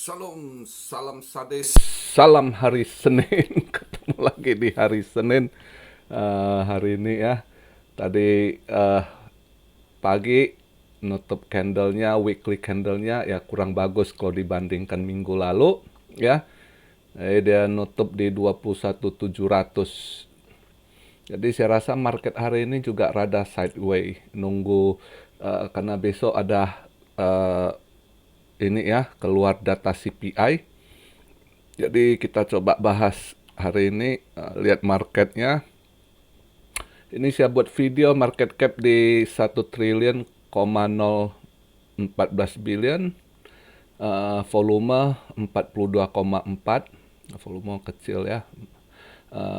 Shalom, salam sades, salam hari Senin. Ketemu lagi di hari Senin. Hari ini ya. Tadi pagi nutup candlenya, weekly candlenya ya kurang bagus kalau dibandingkan minggu lalu ya. Dia nutup di 21.700. Jadi saya rasa market hari ini juga rada sideways, nunggu karena besok ada ini ya keluar data CPI. Jadi kita coba bahas hari ini, lihat marketnya. Ini saya buat video market cap di 1 triliun, 014 billion, volume 42,4, volume kecil ya.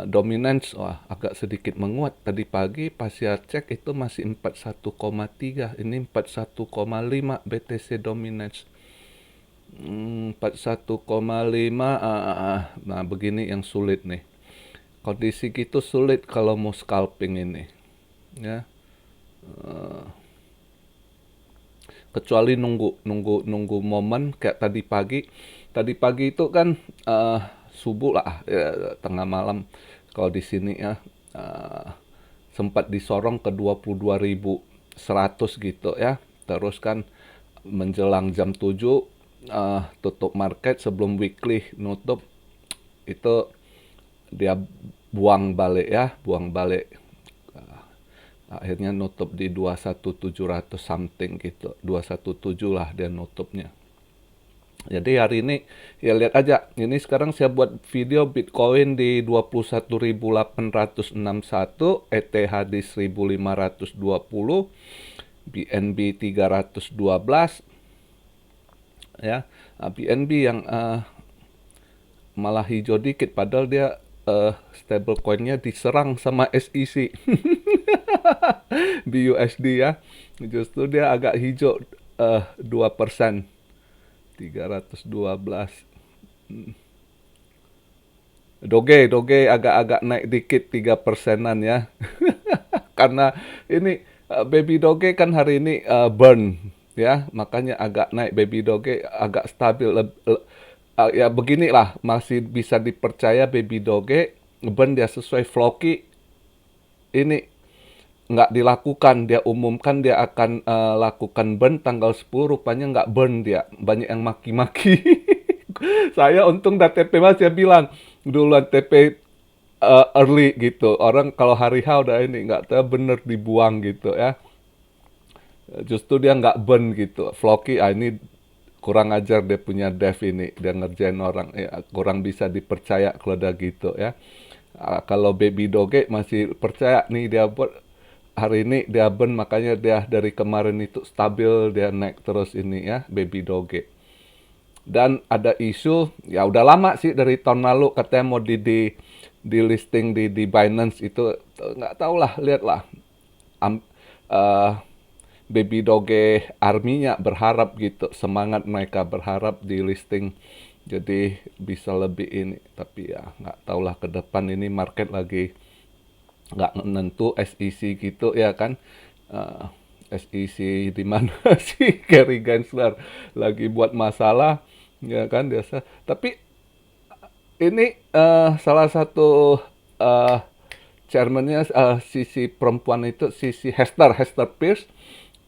Dominance agak sedikit menguat. Tadi pagi pas saya cek itu masih 41,3, ini 41,5 BTC dominance. 41,5. Nah, begini yang sulit nih. Kondisi gitu sulit kalau mau scalping ini. Ya. Kecuali nunggu momen kayak tadi pagi. Tadi pagi itu kan subuh lah, ya, tengah malam kalau di sini ya. Sempat disorong ke 22.100 gitu ya. Terus kan menjelang jam 7 tutup market sebelum weekly nutup itu dia buang balik ya, buang balik. Akhirnya nutup di 21.700 something gitu. 217 lah dia nutupnya. Jadi hari ini ya lihat aja. Ini sekarang saya buat video Bitcoin di 21.861, ETH di 1.520, BNB 312 ya. BNB yang malah hijau dikit padahal dia stable coinnya diserang sama SEC. BUSD ya, justru dia agak hijau 2%, 312. Doge agak-agak naik dikit 3%-an ya. Karena ini Baby Doge kan hari ini burn ya, makanya agak naik. Baby Doge agak stabil. Ya beginilah, masih bisa dipercaya Baby Doge burn dia sesuai Floki. Ini nggak dilakukan, dia umumkan dia akan lakukan burn tanggal 10, rupanya nggak burn dia. Banyak yang maki-maki. Saya untung TP mas, saya bilang duluan TP early gitu. Orang kalau hari H udah ini nggak tahu bener dibuang gitu ya. Justru dia nggak burn gitu. Floki ini kurang ajar dia punya dev ini. Dia ngerjain orang. Ya, kurang bisa dipercaya kalau udah gitu ya. Kalau Baby Doge masih percaya nih dia buat hari ini dia burn, makanya dia dari kemarin itu stabil, dia naik terus ini ya Baby Doge. Dan ada isu ya udah lama sih dari tahun lalu katanya mau di listing di Binance itu, nggak tahu lah, lihatlah. Baby Doge arminya berharap gitu, semangat mereka berharap di listing jadi bisa lebih ini, tapi ya nggak tahulah ke depan ini market lagi nggak menentu. SEC gitu ya kan. SEC di mana sih Gary Gensler lagi buat masalah ya kan biasa. Tapi ini salah satu uh, chairmannya, sisi perempuan itu, sisi Hester Pierce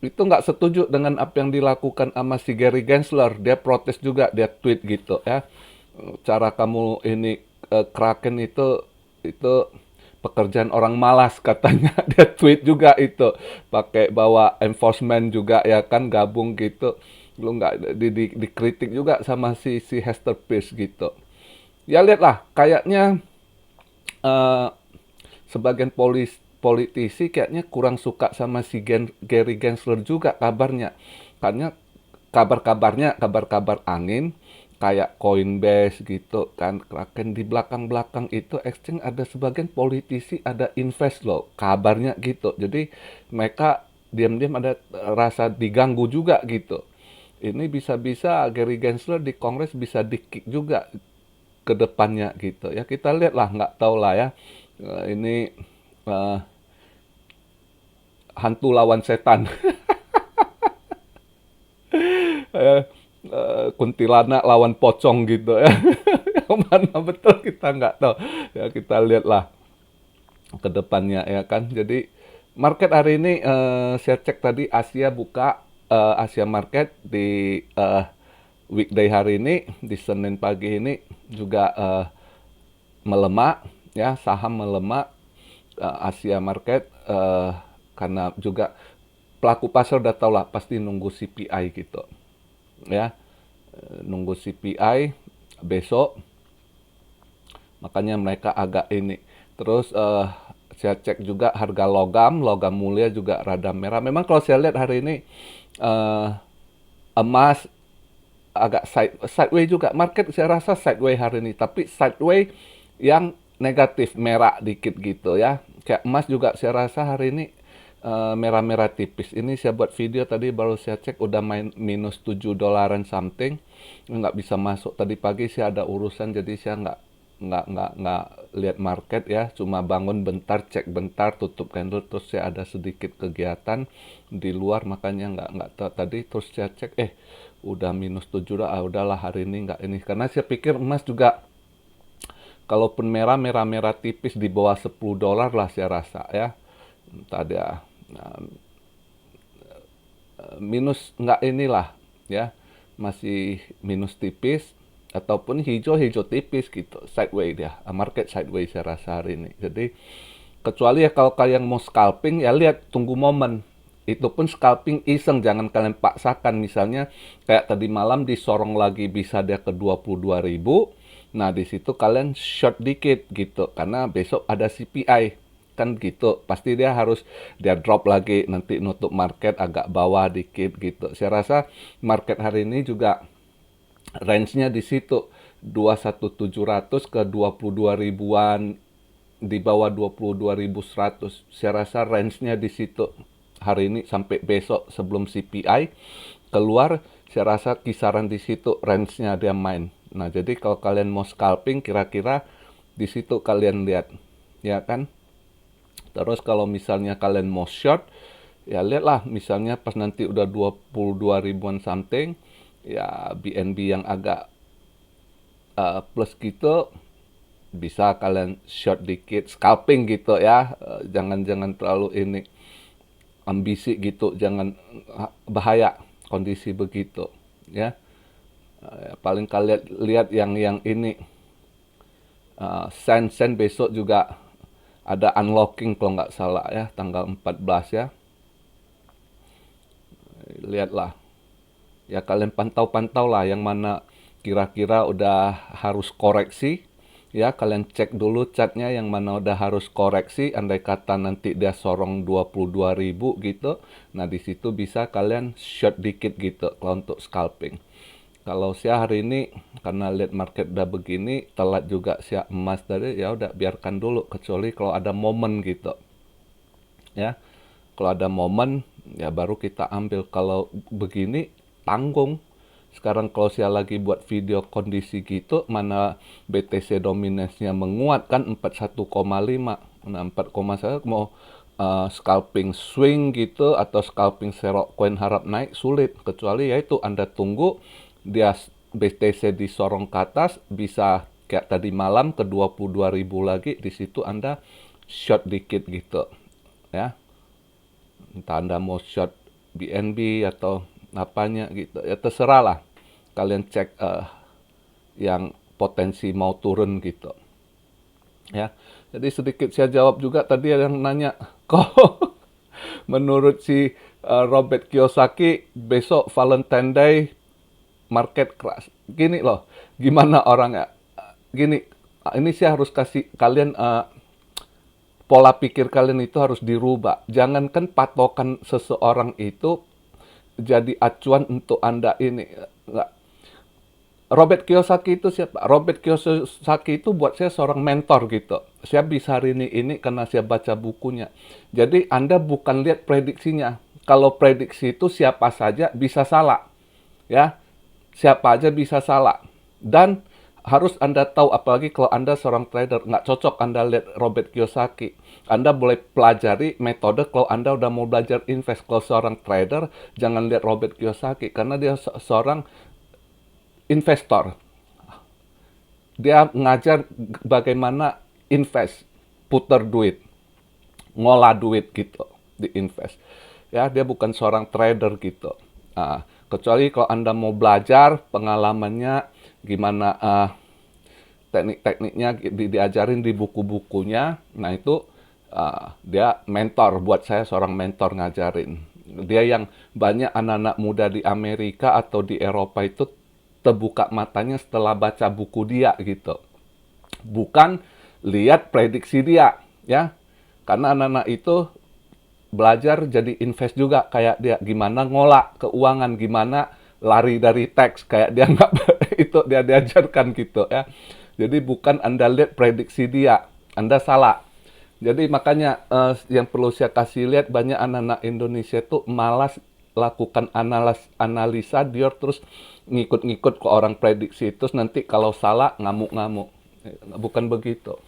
itu nggak setuju dengan apa yang dilakukan sama si Gary Gensler. Dia protes juga, dia tweet gitu ya. Cara kamu ini Kraken itu pekerjaan orang malas katanya. Dia tweet juga itu, pakai bawa enforcement juga ya kan, gabung gitu. Lu nggak dikritik juga sama si Hester Pierce gitu. Ya lihatlah, kayaknya eh, sebagian politisi kayaknya kurang suka sama si Gary Gensler juga kabarnya. Karena kabar-kabar angin kayak Coinbase gitu kan, Kraken, di belakang-belakang itu exchange ada sebagian politisi ada invest loh, kabarnya gitu. Jadi mereka diam-diam ada rasa diganggu juga gitu. Ini bisa-bisa Gary Gensler di Kongres bisa di-kick juga ke depannya gitu ya. Kita lihat lah, nggak tahu lah ya. Ini uh, hantu lawan setan. kuntilanak lawan pocong gitu ya. Yang mana betul kita nggak tahu. Ya kita lihatlah ke depannya ya kan. Jadi market hari ini saya cek tadi Asia buka Asia market di weekday hari ini di Senin pagi ini juga melemah ya, saham melemah Asia market karena juga pelaku pasar udah tahu lah pasti nunggu CPI gitu ya. Nunggu CPI besok, makanya mereka agak ini. Terus saya cek juga harga logam mulia juga rada merah. Memang kalau saya lihat hari ini eh, emas agak sideways juga. Market saya rasa sideways hari ini, tapi sideways yang negatif, merah dikit gitu ya. Kayak emas juga saya rasa hari ini merah-merah tipis. Ini saya buat video tadi baru saya cek udah main minus 7 dolaran something. Nggak bisa masuk tadi pagi, saya ada urusan jadi saya nggak lihat market ya, cuma bangun bentar, cek bentar, tutup candle, terus saya ada sedikit kegiatan di luar, makanya nggak tadi, terus saya cek udah minus 7 dah, udahlah hari ini nggak ini, karena saya pikir emas juga kalaupun merah tipis di bawah 10 dolar lah saya rasa ya. Tadi ya minus nggak inilah ya, masih minus tipis ataupun hijau tipis gitu, sideways ya, market sideways saya rasa hari ini. Jadi kecuali ya kalau kalian mau scalping ya lihat tunggu momen, itu pun scalping iseng, jangan kalian paksakan. Misalnya kayak tadi malam disorong lagi bisa dia ke 22.000, nah di situ kalian short dikit gitu karena besok ada CPI kan gitu, pasti dia drop lagi, nanti nutup market agak bawah dikit gitu. Saya rasa market hari ini juga range-nya di situ 21.700 ke 22 ribuan, di bawah 22.100. Saya rasa range-nya di situ hari ini sampai besok sebelum CPI keluar. Saya rasa kisaran di situ range-nya dia main. Nah, jadi kalau kalian mau scalping kira-kira di situ kalian lihat, ya kan? Terus kalau misalnya kalian mau short, ya lihatlah misalnya pas nanti udah 22 ribuan something, ya BNB yang agak plus gitu, bisa kalian short dikit, scalping gitu ya. Jangan terlalu ini ambisi gitu, jangan, bahaya kondisi begitu ya. Paling kalian lihat yang ini sen besok juga ada unlocking kalau nggak salah ya, tanggal 14 ya. Lihatlah ya, kalian pantau lah yang mana kira-kira udah harus koreksi ya. Kalian cek dulu chartnya yang mana udah harus koreksi, andai kata nanti dia sorong 22.000 gitu, nah di situ bisa kalian short dikit gitu kalau untuk scalping. Kalau saya hari ini karena lihat market udah begini, telat juga saya emas tadi, ya udah biarkan dulu, kecuali kalau ada momen gitu ya. Kalau ada momen ya baru kita ambil. Kalau begini tanggung. Sekarang kalau saya lagi buat video kondisi gitu, mana BTC dominasinya menguat kan 41,5. Nah 4,1 mau scalping swing gitu atau scalping serok coin harap naik sulit, kecuali yaitu Anda tunggu dia BTC disorong ke atas, bisa kayak tadi malam ke 22.000 lagi, di situ Anda short dikit gitu ya. Entah Anda mau short BNB atau apanya gitu ya, terserah lah, kalian cek yang potensi mau turun gitu ya. Jadi sedikit saya jawab juga tadi ada yang nanya kok menurut si Robert Kiyosaki besok Valentine Day market crash gini loh, gimana orangnya gini. Ini saya harus kasih kalian pola pikir kalian itu harus dirubah. Jangankan patokan seseorang itu jadi acuan untuk Anda ini. Nggak. Robert Kiyosaki itu siapa? Robert Kiyosaki itu buat saya seorang mentor gitu. Saya bisa hari ini karena saya baca bukunya. Jadi Anda bukan lihat prediksinya. Kalau prediksi itu siapa saja bisa salah. Ya, siapa aja bisa salah. Dan harus Anda tahu, apalagi kalau Anda seorang trader, nggak cocok Anda lihat Robert Kiyosaki. Anda boleh pelajari metode kalau Anda udah mau belajar invest. Kalau seorang trader, jangan lihat Robert Kiyosaki, karena dia seorang investor. Dia ngajar bagaimana invest, putar duit, ngolah duit gitu, diinvest. Ya, dia bukan seorang trader gitu. Kecuali kalau Anda mau belajar pengalamannya gimana, teknik-tekniknya diajarin di buku-bukunya. Nah, itu dia mentor buat saya, seorang mentor ngajarin. Dia yang banyak anak-anak muda di Amerika atau di Eropa itu terbuka matanya setelah baca buku dia gitu. Bukan lihat prediksi dia, ya. Karena anak-anak itu belajar jadi invest juga kayak dia, gimana ngolah keuangan, gimana lari dari teks kayak dia nggak itu dia diajarkan gitu ya. Jadi bukan Anda lihat prediksi dia, Anda salah. Jadi makanya yang perlu saya kasih lihat, banyak anak-anak Indonesia itu malas lakukan analisa, dia terus ngikut-ngikut ke orang prediksi, terus nanti kalau salah ngamuk-ngamuk. Bukan begitu.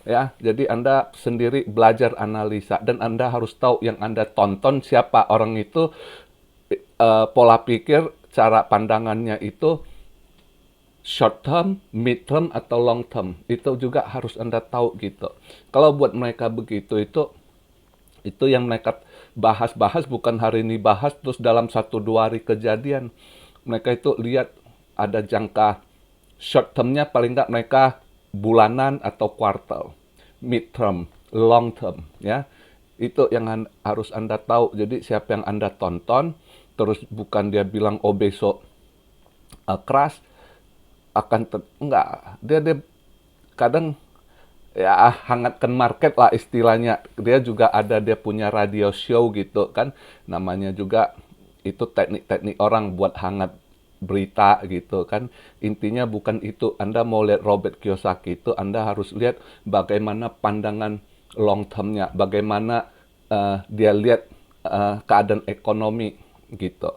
Ya, jadi Anda sendiri belajar analisa dan Anda harus tahu yang Anda tonton siapa orang itu, pola pikir, cara pandangannya itu short term, mid term, atau long term. Itu juga harus Anda tahu gitu. Kalau buat mereka begitu, itu yang mereka bahas-bahas, bukan hari ini bahas terus dalam 1-2 hari kejadian. Mereka itu lihat ada jangka short termnya, paling nggak mereka bulanan atau kuartal, mid term, long term, ya. Itu yang harus Anda tahu. Jadi siapa yang Anda tonton, terus bukan dia bilang oh besok crash akan enggak, dia kadang ya hangatkan market lah istilahnya. Dia juga ada, dia punya radio show gitu kan, namanya juga itu teknik-teknik orang buat hangat berita gitu kan. Intinya bukan itu. Anda mau lihat Robert Kiyosaki itu, Anda harus lihat bagaimana pandangan long termnya, bagaimana dia lihat keadaan ekonomi gitu.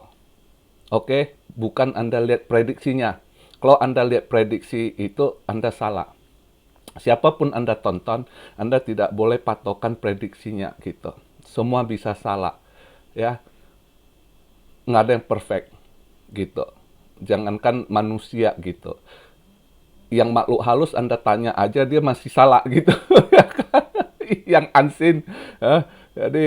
Oke, bukan Anda lihat prediksinya. Kalau Anda lihat prediksi itu, Anda salah. Siapapun Anda tonton, Anda tidak boleh patokan prediksinya gitu. Semua bisa salah, ya. Nggak ada yang perfect gitu. Jangankan manusia gitu. Yang makhluk halus Anda tanya aja dia masih salah gitu. Yang unseen, jadi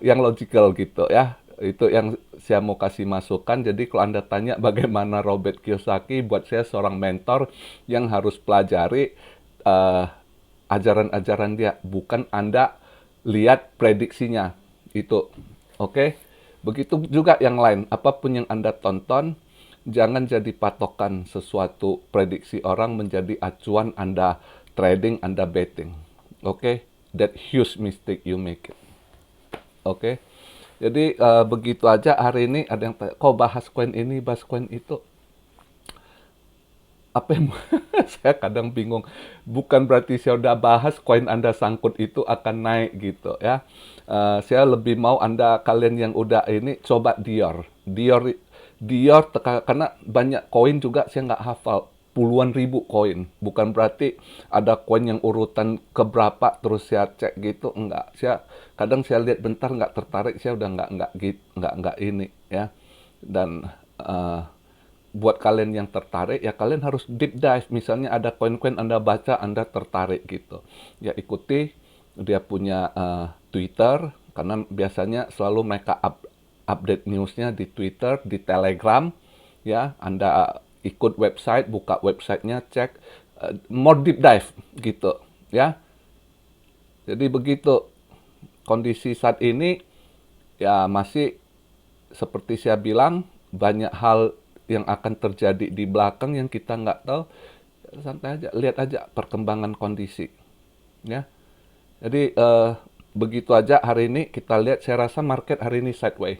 yang logical gitu ya. Itu yang saya mau kasih masukan. Jadi kalau Anda tanya bagaimana Robert Kiyosaki, buat saya seorang mentor yang harus pelajari ajaran-ajaran dia, bukan Anda lihat prediksinya itu. Oke. Begitu juga yang lain, apapun yang Anda tonton, jangan jadi patokan sesuatu prediksi orang menjadi acuan Anda trading, Anda betting. Oke. That huge mistake you make it. Oke. Jadi begitu aja hari ini. Ada yang tanya, kok bahas koin ini, bahas koin itu. Apa yang saya kadang bingung. Bukan berarti saya udah bahas koin Anda sangkut itu akan naik gitu ya. Saya lebih mau kalian yang udah ini coba Dior. Dior karena banyak koin juga saya nggak hafal. Puluhan ribu koin. Bukan berarti ada koin yang urutan keberapa terus saya cek gitu, enggak. Kadang saya lihat bentar nggak tertarik, saya udah nggak gitu, nggak ini ya. Dan buat kalian yang tertarik, ya kalian harus deep dive. Misalnya ada koin-koin Anda baca, Anda tertarik gitu. Ya ikuti dia punya Twitter, karena biasanya selalu mereka update newsnya di Twitter, di Telegram. Ya, Anda ikut website, buka websitenya, cek more deep dive gitu. Ya, jadi begitu kondisi saat ini. Ya masih seperti saya bilang, banyak hal yang akan terjadi di belakang yang kita nggak tahu. Santai aja, lihat aja perkembangan kondisi. Ya, jadi begitu aja hari ini kita lihat. Saya rasa market hari ini sideways.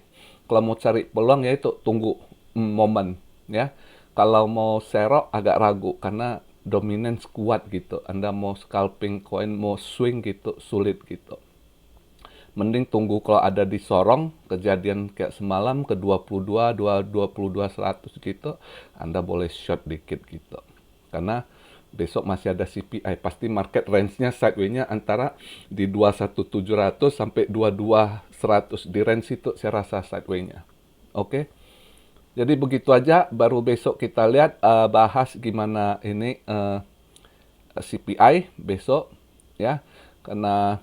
Kalau mau cari peluang ya itu tunggu momen. Ya, kalau mau serok agak ragu karena dominance kuat gitu. Anda mau scalping koin, mau swing gitu, sulit gitu. Mending tunggu kalau ada di sorong, kejadian kayak semalam ke 22, 22, 100 gitu, Anda boleh short dikit gitu. Karena besok masih ada CPI, pasti market range-nya sideways-nya antara di 21.700 sampai 22.100. Di range itu saya rasa sideways-nya. Oke. Jadi begitu aja, baru besok kita lihat bahas gimana ini CPI besok ya. Karena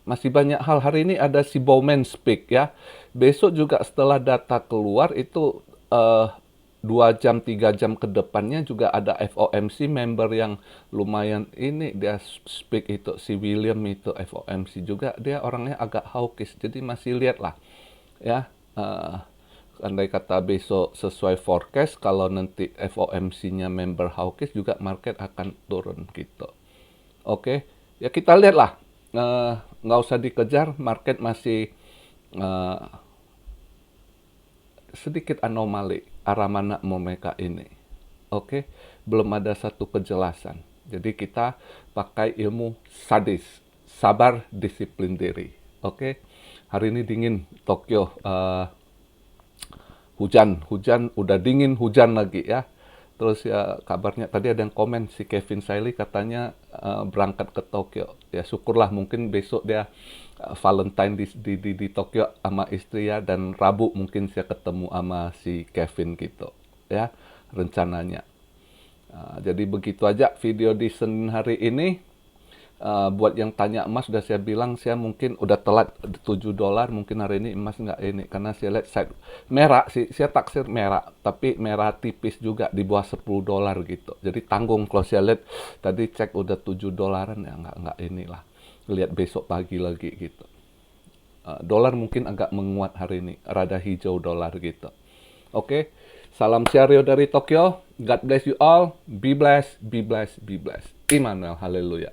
masih banyak hal. Hari ini ada si Bowman Speak ya. Besok juga setelah data keluar itu 2 jam 3 jam ke depannya juga ada FOMC member yang lumayan ini dia speak itu si William itu FOMC juga dia orangnya agak hawkish jadi masih lihat lah ya. Andai kata besok sesuai forecast kalau nanti FOMC-nya member hawkish juga market akan turun gitu. Oke, ya kita lihat lah. Nggak usah dikejar, market masih sedikit anomali arah mana mau mereka ini. Oke, belum ada satu kejelasan. Jadi kita pakai ilmu sadis, sabar, disiplin diri. Oke, hari ini dingin Tokyo, hujan udah dingin hujan lagi ya. Terus ya kabarnya tadi ada yang komen si Kevin Siley katanya berangkat ke Tokyo. Ya syukurlah mungkin besok dia Valentine di Tokyo sama istri ya dan Rabu mungkin saya ketemu sama si Kevin gitu ya rencananya. Jadi begitu aja video di Senin hari ini. Buat yang tanya emas sudah saya bilang saya mungkin udah telat $7 mungkin hari ini emas nggak ini karena saya lihat merah sih saya taksir merah tapi merah tipis juga di bawah $10 gitu jadi tanggung kalau saya lihat tadi cek udah $7 ya nggak inilah lihat besok pagi lagi gitu. Dolar mungkin agak menguat hari ini rada hijau dolar gitu. Oke, salam Siario dari Tokyo. God bless you all. Be blessed, be blessed, be blessed. Immanuel, haleluya.